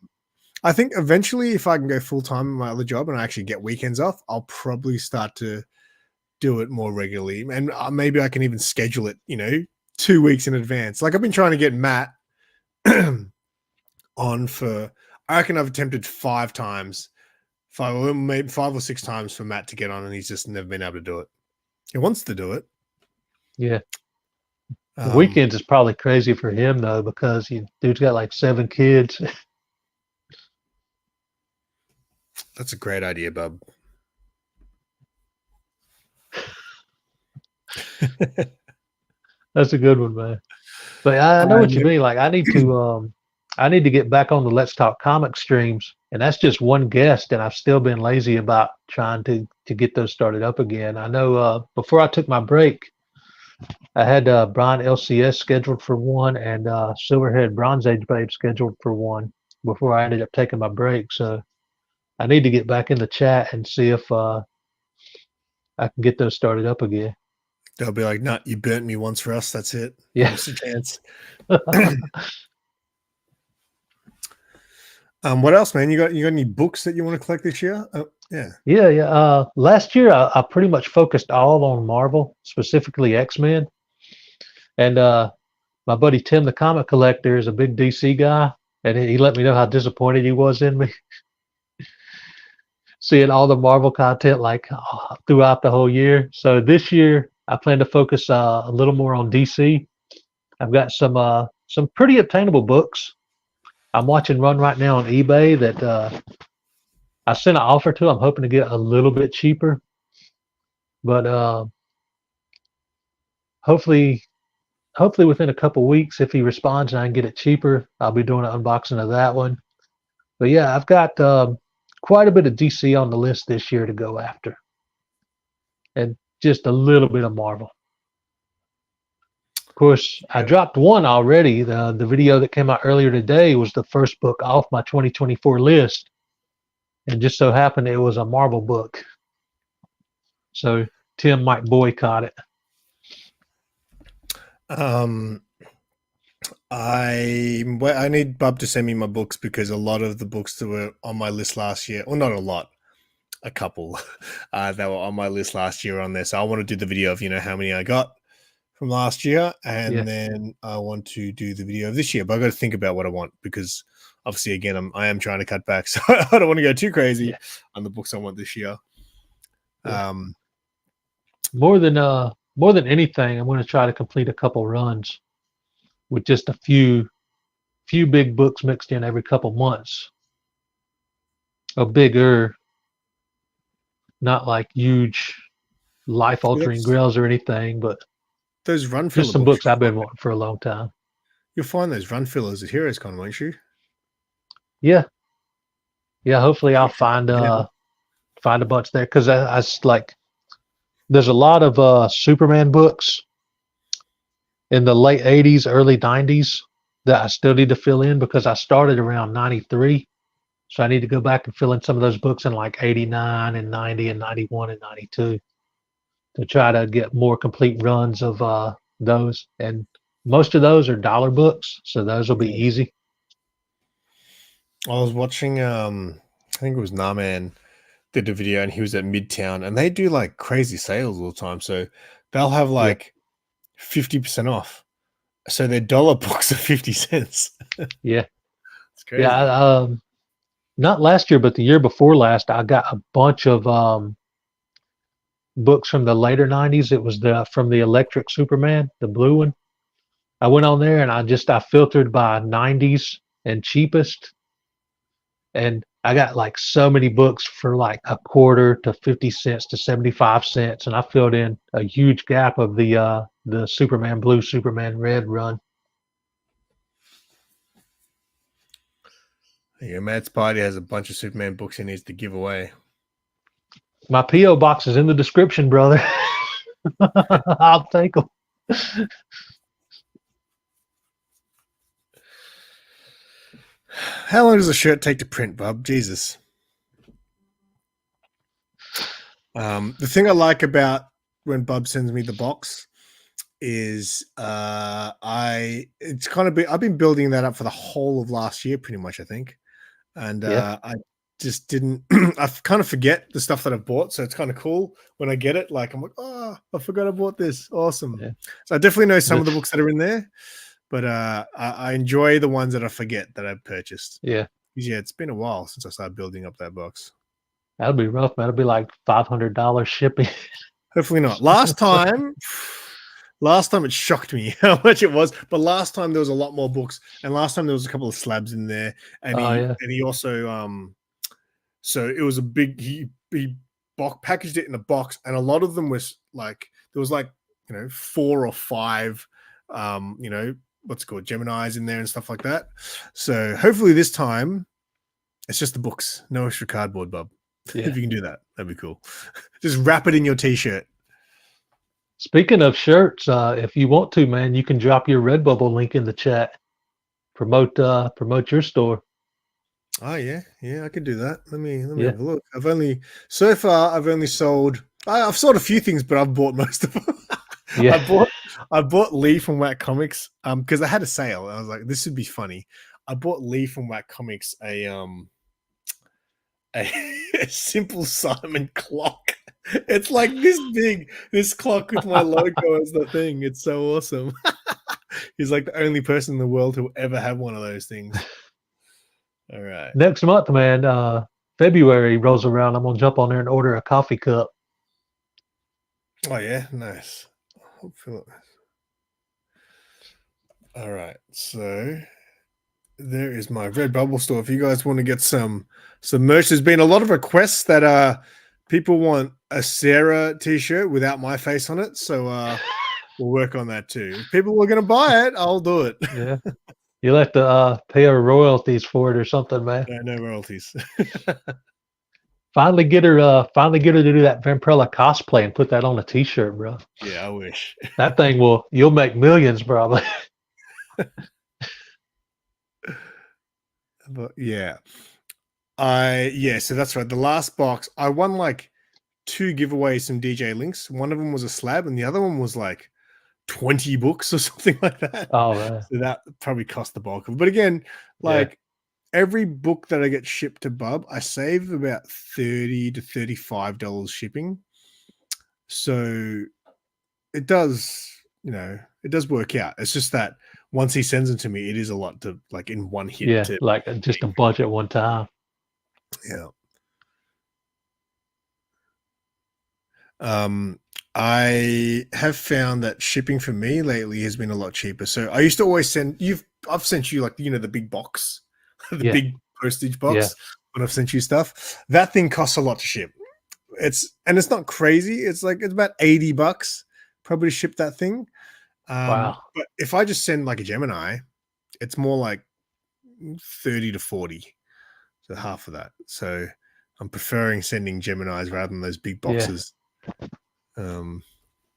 I think eventually if I can go full time in my other job and I actually get weekends off, I'll probably start to do it more regularly. And maybe I can even schedule it, 2 weeks in advance. Like I've been trying to get Matt on for, I reckon I've attempted 5 times, maybe 5 or 6 times for Matt to get on, and he's just never been able to do it. He wants to do it. Yeah. The weekends is probably crazy for him though, because dude's got like 7 kids. That's a great idea, bub. That's a good one, man. But I know what you mean. Like I need to get back on the Let's Talk Comic streams, and that's just one guest, and I've still been lazy about trying to get those started up again. I know before I took my break, I had Brian LCS scheduled for one, and Silverhead Bronze Age Babe scheduled for one before I ended up taking my break. So I need to get back in the chat and see if I can get those started up again. They'll be like, "No, you burnt me once for us. That's it. Yeah. Just a chance." What else, man? You got any books that you want to collect this year? Yeah. Yeah. Last year, I pretty much focused all on Marvel, specifically X-Men. And my buddy Tim, the comic collector, is a big DC guy, and he let me know how disappointed he was in me. Seeing all the Marvel content like throughout the whole year. So this year, I plan to focus a little more on DC. I've got some pretty obtainable books. I'm watching run right now on eBay that I sent an offer to. I'm hoping to get a little bit cheaper, but hopefully within a couple weeks, if he responds and I can get it cheaper, I'll be doing an unboxing of that one. But yeah, I've got quite a bit of DC on the list this year to go after, and just a little bit of Marvel. Of course, I dropped one already. The video that came out earlier today was the first book off my 2024 list, and just so happened it was a Marvel book. So Tim might boycott it. I need Bub to send me my books because a lot of the books that were on my list last year, well, not a lot, a couple that were on my list last year on there. So I want to do the video of how many I got from last year, and then I want to do the video of this year. But I got to think about what I want because obviously, again, I am trying to cut back, so I don't want to go too crazy on the books I want this year. Yeah. More than anything, I'm going to try to complete a couple runs with just a few big books mixed in every couple months. A bigger, not like huge life-altering grails or anything, but those run filler just some books I've been wanting for a long time. You'll find those run fillers at Heroes Con, won't you? Yeah. Hopefully, I'll find a bunch there because I like. There's a lot of Superman books in the late 80s, early 90s that I still need to fill in because I started around 93. So I need to go back and fill in some of those books in like 89 and 90 and 91 and 92 to try to get more complete runs of those. And most of those are dollar books, so those will be easy. I was watching, I think it was Narman did a video and he was at Midtown and they do like crazy sales all the time. So they'll have like 50% off. So their dollar books are 50 cents. Yeah. It's crazy. Yeah. Not last year, but the year before last, I got a bunch of books from the later 90s. It was from the Electric Superman, the blue one. I went on there and I filtered by 90s and cheapest. And I got like so many books for like a quarter to 50 cents to 75 cents. And I filled in a huge gap of the Superman blue, Superman red run. Yeah, Matt's party has a bunch of Superman books he needs to give away. My P.O. box is in the description, brother. I'll take them. How long does a shirt take to print, Bub? Jesus. The thing I like about when Bub sends me the box is it's kind of I've been building that up for the whole of last year, pretty much, I think. And I just didn't I kind of forget the stuff that I've bought, so it's kind of cool when I get it. Like I'm like, oh, I forgot I bought this. Awesome. Yeah. So I definitely know some of the books that are in there, but I enjoy the ones that I forget that I've purchased. Yeah. Yeah, it's been a while since I started building up that box. That'll be rough. That'll be like $500 shipping. Hopefully not. Last time it shocked me how much it was, but last time there was a lot more books, and last time there was a couple of slabs in there, and he also so it was a big he packaged it in a box, and a lot of them was like there was like 4 or 5 what's it called, Geminis in there and stuff like that. So hopefully this time it's just the books, no extra cardboard, Bub. Yeah. If you can do that, that'd be cool. Just wrap it in your t-shirt. Speaking of shirts, if you want to, man, you can drop your Redbubble link in the chat. Promote your store. Oh yeah, I could do that. Let me have a look. I've sold a few things, but I've bought most of them. Yeah. I bought Lee from Whack Comics because I had a sale. I was like, this would be funny. I bought Lee from Whack Comics a SimpleSimon clock. It's like this big, this clock with my logo as the thing. It's so awesome. He's like the only person in the world who will ever have one of those things. All right. Next month, man, February rolls around. I'm gonna jump on there and order a coffee cup. Oh yeah, nice. All right, so there is my Redbubble store. If you guys want to get some merch, there's been a lot of requests that people want a Sarah t-shirt without my face on it, so we'll work on that too. If people are going to buy it, I'll do it. Yeah, you'll have to pay her royalties for it or something, man. No royalties. Finally get her to do that Vampirella cosplay and put that on a t-shirt, bro. Yeah, I wish. That thing you'll make millions probably. But yeah. So that's right. The last box, I won like 2 giveaways from DJ Links. One of them was a slab, and the other one was like 20 books or something like that. Oh man. So that probably cost the bulk of it. But again, like every book that I get shipped to Bub, I save about $30 to $35 shipping. So it does, it does work out. It's just that once he sends them to me, it is a lot to like in one hit. Yeah, like just a bunch at one time. Yeah. I have found that shipping for me lately has been a lot cheaper. So I used to always I've sent you like, the big box, the big postage box when I've sent you stuff. That thing costs a lot to ship. It's not crazy. It's about $80 probably to ship that thing. Wow. But if I just send like a Gemini, it's more like 30 to 40. So half of that. So I'm preferring sending Geminis rather than those big boxes.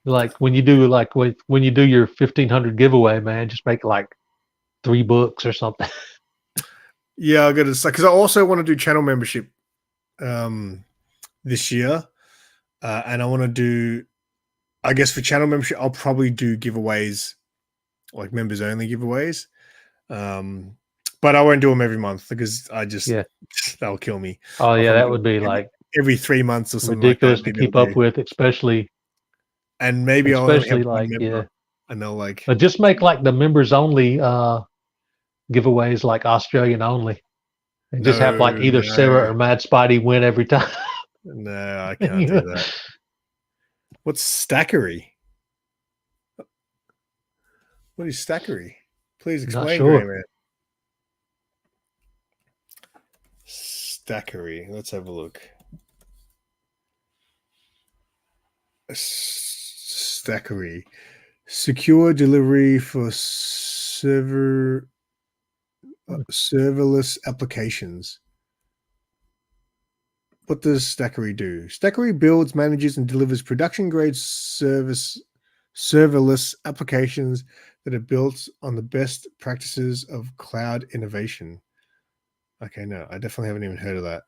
Like when you do your 1,500 giveaway, man, just make like 3 books or something. Yeah, I got to say, because I also want to do channel membership this year, and I want to do, I guess for channel membership, I'll probably do giveaways, like members only giveaways. But I won't do them every month because that'll kill me. Oh yeah, that would be like every 3 months or something. Ridiculous like that. to keep up with, especially. And maybe I'll only have like one member, and they'll like. But just make like the members only giveaways like Australian only, and just have like either Sarah or Mad Spidey win every time. No, I can't do that. What's stackery? What is stackery? Please explain, man. Stackery. Let's have a look. Stackery. Secure delivery for serverless applications. what does Stackery do? Stackery builds, manages, and delivers production-grade serverless applications that are built on the best practices of cloud innovation. Okay, no, I definitely haven't even heard of that.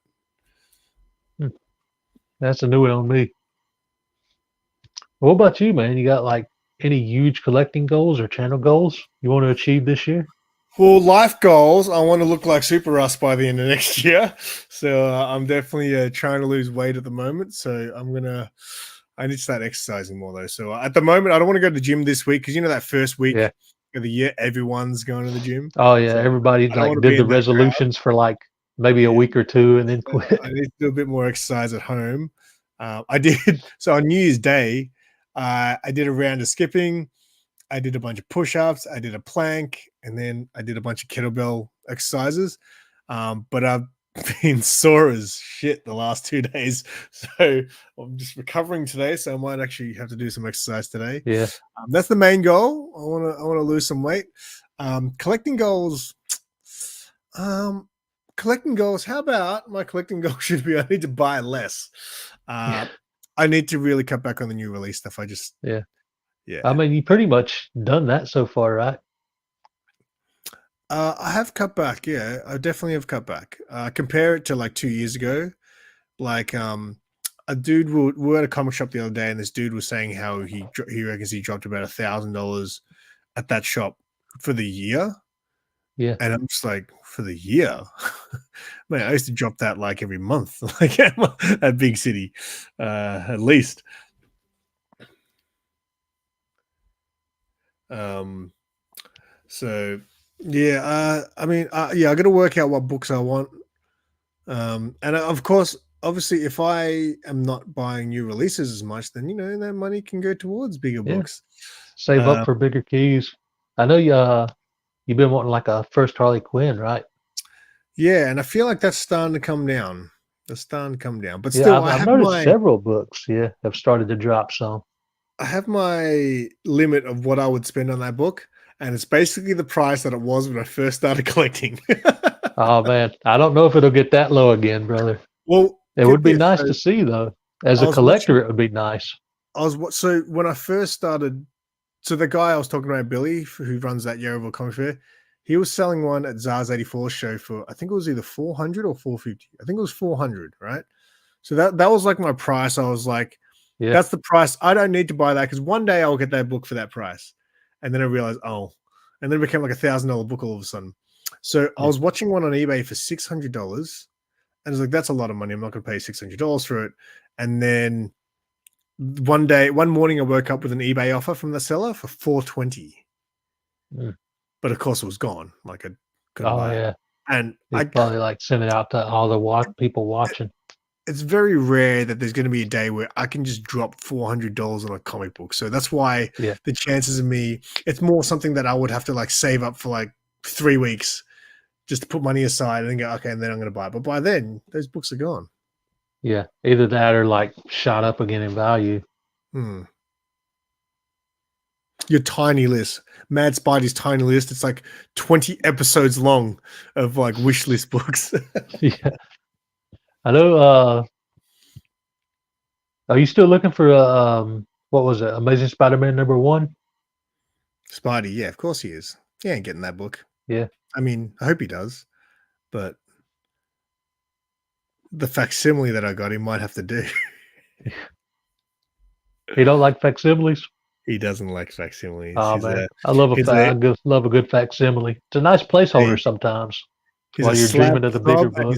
That's a new one on me. What about you, man? You got like any huge collecting goals or channel goals you want to achieve this year? Well, life goals, I want to look like Super Russ by the end of next year. So I'm definitely trying to lose weight at the moment. So I need to start exercising more though. So at the moment, I don't want to go to the gym this week because that first week of the year, everyone's going to the gym. Oh yeah, so everybody like did the resolutions for like maybe a week or two and then quit. I need to do a bit more exercise at home. I did. So on New Year's Day, I did a round of skipping. I did a bunch of push-ups. I did a plank, and then I did a bunch of kettlebell exercises. But I've been sore as shit the last 2 days, so I'm just recovering today. So I might actually have to do some exercise today. Yeah, that's the main goal. I want to lose some weight. Collecting goals. Collecting goals. How about my collecting goal should be I need to buy less. I need to really cut back on the new release stuff. Yeah. Yeah. I mean, you pretty much done that so far, right? I have cut back. Yeah, I definitely have cut back. Compare it to like 2 years ago. Like, a dude we were at a comic shop the other day, and this dude was saying how he reckons he dropped about $1,000 at that shop for the year. Yeah. And I'm just like, for the year? Man, I used to drop that like every month, like at Big City, at least. So yeah, I mean, I got to work out what books I want. And of course, obviously, if I am not buying new releases as much, then that money can go towards bigger books. Save up for bigger keys. I know you've been wanting like a first Harley Quinn, right? Yeah, and I feel like that's starting to come down. That's starting to come down. But Yeah, still, I've noticed several books, have started to drop some. I have my limit of what I would spend on that book, and it's basically the price that it was when I first started collecting. Oh man, I don't know if it'll get that low again, brother. Well, it would be nice to see though. As a collector, it would be nice. So when I first started, so the guy I was talking about, Billy, who runs that Yeovil Comic Fair, he was selling one at Zars 84 show for, I think it was either 400 or 450. I think it was 400, right? So that was like my price. I was like, that's the price. I don't need to buy that because one day I'll get that book for that price. And then I realized, and then it became like $1,000 book all of a sudden. So I was watching one on eBay for $600, and I was like, that's a lot of money. I'm not going to pay $600 for it. And then one morning, I woke up with an eBay offer from the seller for $420. But of course, it was gone. Like I couldn't buy it. And I probably like send it out to all the people watching. It's very rare that there's going to be a day where I can just drop $400 on a comic book. So that's why the chances of me, it's more something that I would have to like save up for like 3 weeks just to put money aside and then go, okay, and then I'm going to buy it. But by then, those books are gone. Yeah, either that or like shot up again in value. Your tiny list, Mad Spidey's tiny list. It's like 20 episodes long of like wish list books. Yeah. I know. Are you still looking for what was it? Amazing Spider-Man #1? Spidey, yeah, of course he is. He ain't getting that book. Yeah. I mean, I hope he does, but the facsimile that I got, he might have to do. He don't like facsimiles? He doesn't like facsimiles. Oh man, I love a good facsimile. It's a nice placeholder sometimes. While you're dreaming of the bigger book.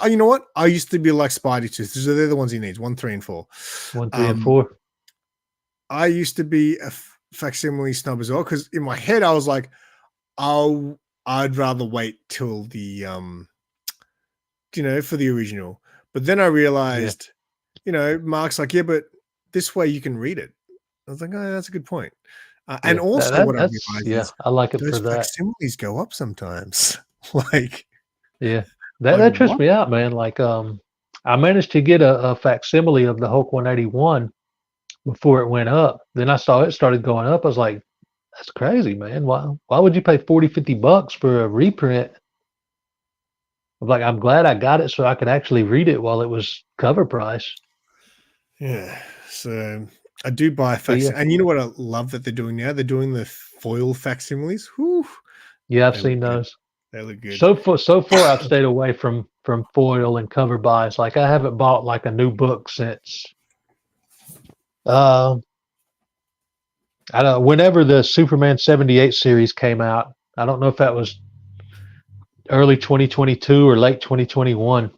You know what? I used to be like Spidey too. So they're the ones he needs. 1, 3, and 4. 1, 3, and 4. I used to be a facsimile snub as well because in my head I was like, I'd rather wait till the for the original. But then I realized, Mark's like, yeah, but this way you can read it. I was like, oh, that's a good point. And also what I realized is I like it those for that. Facsimiles go up sometimes. Like, that trips me out, man. Like, I managed to get a facsimile of the Hulk 181 before it went up. Then I saw it started going up. I was like, that's crazy, man. Why would you pay $40-$50 for a reprint I'm like, I'm glad I got it so I could actually read it while it was cover price. Yeah. So I do buy So, yeah. and you know what I love that they're doing now? They're doing the foil facsimiles. Whew. Yeah, I've They seen look good. those. They look good. So far, I've stayed away from foil and cover buys. Like, I haven't bought like a new book since I don't know, whenever the Superman 78 series came out. I don't know if that was early 2022 or late 2021.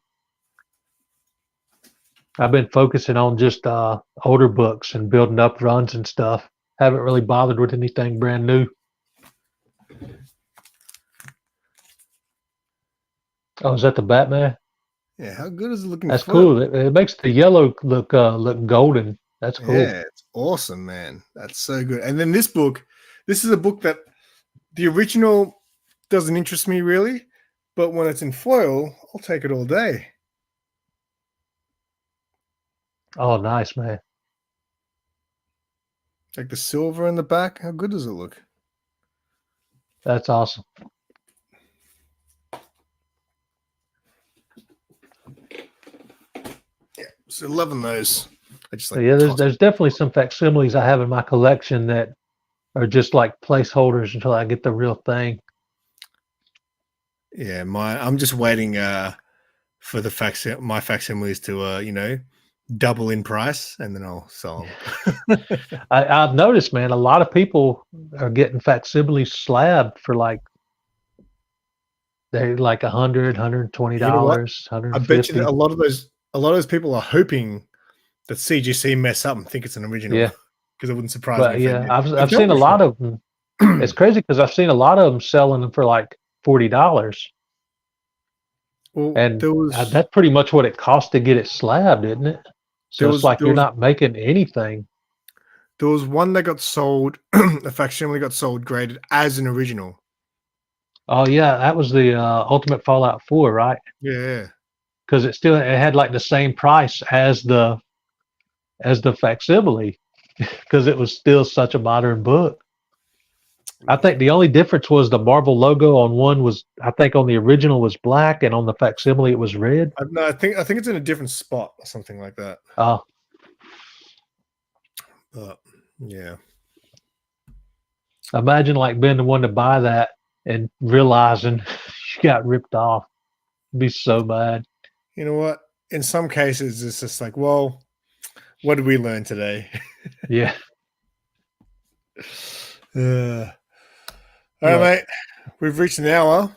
I've been focusing on just older books and building up runs and stuff. Haven't really bothered with anything brand new. Oh, is that the Batman? Yeah, how good is it looking? That's foil? cool. It makes the yellow look golden. That's cool. Yeah, it's awesome, man. That's so good. And then this book, this is a book that the original doesn't interest me really, but when it's in foil, I'll take it all day. Oh, nice, man. Like the silver in the back, how good does it look? That's awesome. Yeah, so loving those. I just So like yeah, toss- there's definitely some facsimiles I have in my collection that are just like placeholders until I get the real thing. Yeah, I'm just waiting for the my facsimiles to double in price, and then I'll sell them. I've noticed, man, a lot of people are getting facsimiles slabbed for like they're like $100, $120, You know what? I bet you that $150. a lot of those people are hoping that CGC mess up and think it's an original. Yeah. Because it wouldn't surprise But me. yeah, I've seen a lot of them. It's crazy because I've seen a lot of them selling them for like $40. Well, And there was that's pretty much what it costs to get it slabbed, isn't it? So it's like you're not making anything. there was one that got sold. A facsimile got sold graded as an original. Oh yeah, that was the Ultimate Fallout 4, right? Yeah. Because it had like the same price as the facsimile, because it was still such a modern book. I think the only difference was the Marvel logo on one was, I think on the original was black, and on the facsimile it was red. No, I think it's in a different spot or something like that. Oh, But yeah. imagine like being the one to buy that and realizing you got ripped off. It'd be so bad. You know what? In some cases, it's just like, well, what did we learn today? Yeah. All right, mate. We've reached an hour.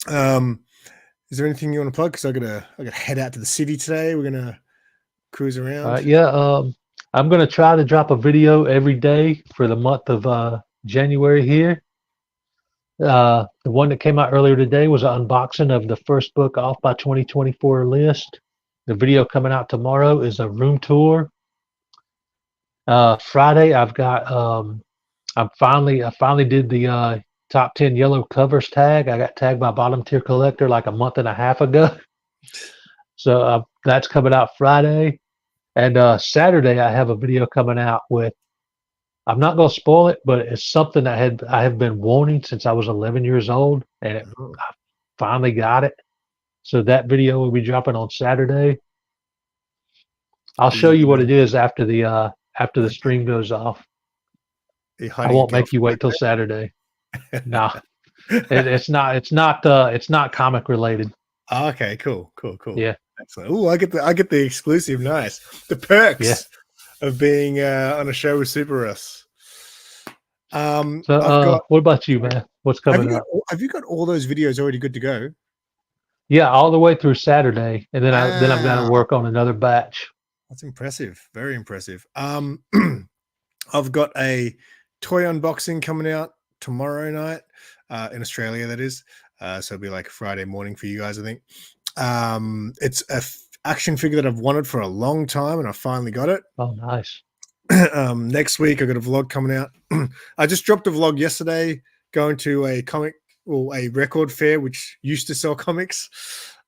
Is there anything you want to plug? Because I gotta head out to the city today. We're gonna cruise around. I'm gonna try to drop a video every day for the month of January here. The one that came out earlier today was an unboxing of the first book off my 2024 list. The video coming out tomorrow is a room tour. Friday, I've got I finally did the top 10 yellow covers tag. I got tagged by Bottom Tier Collector like a month and a half ago. So that's coming out Friday. And Saturday, I have a video coming out with, I'm not going to spoil it, but it's something I have been wanting since I was 11 years old, and I finally got it. So that video will be dropping on Saturday. I'll show you what it is after the stream goes off. I won't make you wait till Saturday. No, it's not comic related. Oh, okay, cool. Yeah. Excellent. Oh, I get the exclusive. Nice. The perks of being on a show with Super Rus. What about you, man? What's coming up? Have you got all those videos already good to go? Yeah, all the way through Saturday, and then I'm going to work on another batch. That's impressive. Very impressive. I've got a toy unboxing coming out tomorrow night in Australia, that is. So it'll be like Friday morning for you guys, I think. It's a action figure that I've wanted for a long time, and I finally got it. Oh, nice. Next week, I got a vlog coming out. I just dropped a vlog yesterday going to a record fair which used to sell comics.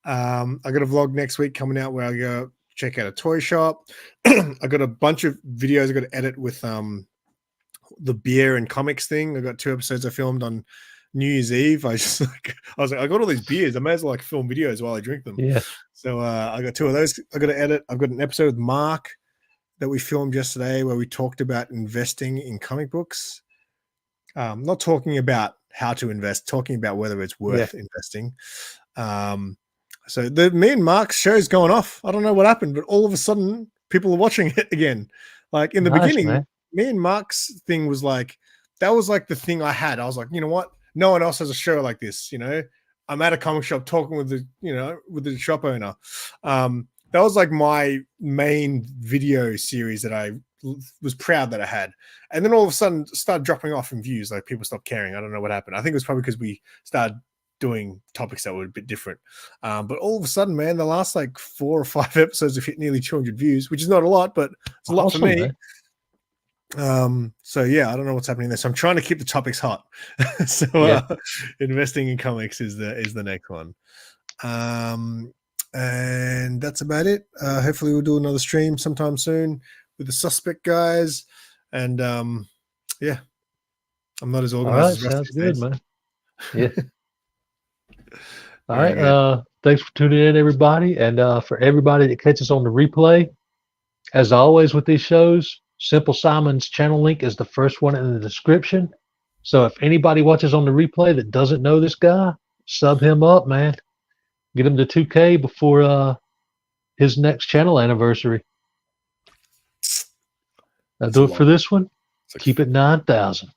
I got a vlog next week coming out where I go check out a toy shop. I got a bunch of videos I got to edit with the beer and comics thing. I got 2 episodes I filmed on New Year's Eve, I was like, I got all these beers. I may as well like film videos while I drink them. Yeah. So I got 2 of those. I got to edit. I've got an episode with Mark that we filmed yesterday where we talked about investing in comic books. Not talking about how to invest, talking about whether it's worth investing. So me and Mark's show's going off. I don't know what happened, but all of a sudden people are watching it again. Like in the beginning, man. Me and Mark's thing was like, that was like the thing I had. I was like, you know what? No one else has a show like this. You know, I'm at a comic shop talking with the shop owner. That was like my main video series that I was proud that I had. And then all of a sudden started dropping off in views. Like people stopped caring. I don't know what happened. I think it was probably because we started doing topics that were a bit different. But all of a sudden, man, the last like 4 or 5 episodes have hit nearly 200 views, which is not a lot, but it's a lot for me. Man. So yeah, I don't know what's happening there. So I'm trying to keep the topics hot. So investing in comics is the next one. And that's about it. Hopefully we'll do another stream sometime soon with the Suspect guys. And yeah, I'm not as organized. All right, sounds good, man. Yeah. All Very right. good. Thanks for tuning in, everybody. And for everybody that catches on the replay, as always with these shows, SimpleSimon's channel link is the first one in the description. So if anybody watches on the replay that doesn't know this guy, sub him up, man. Get him to 2K before his next channel anniversary. That'll do it for this one. Keep it 9,000.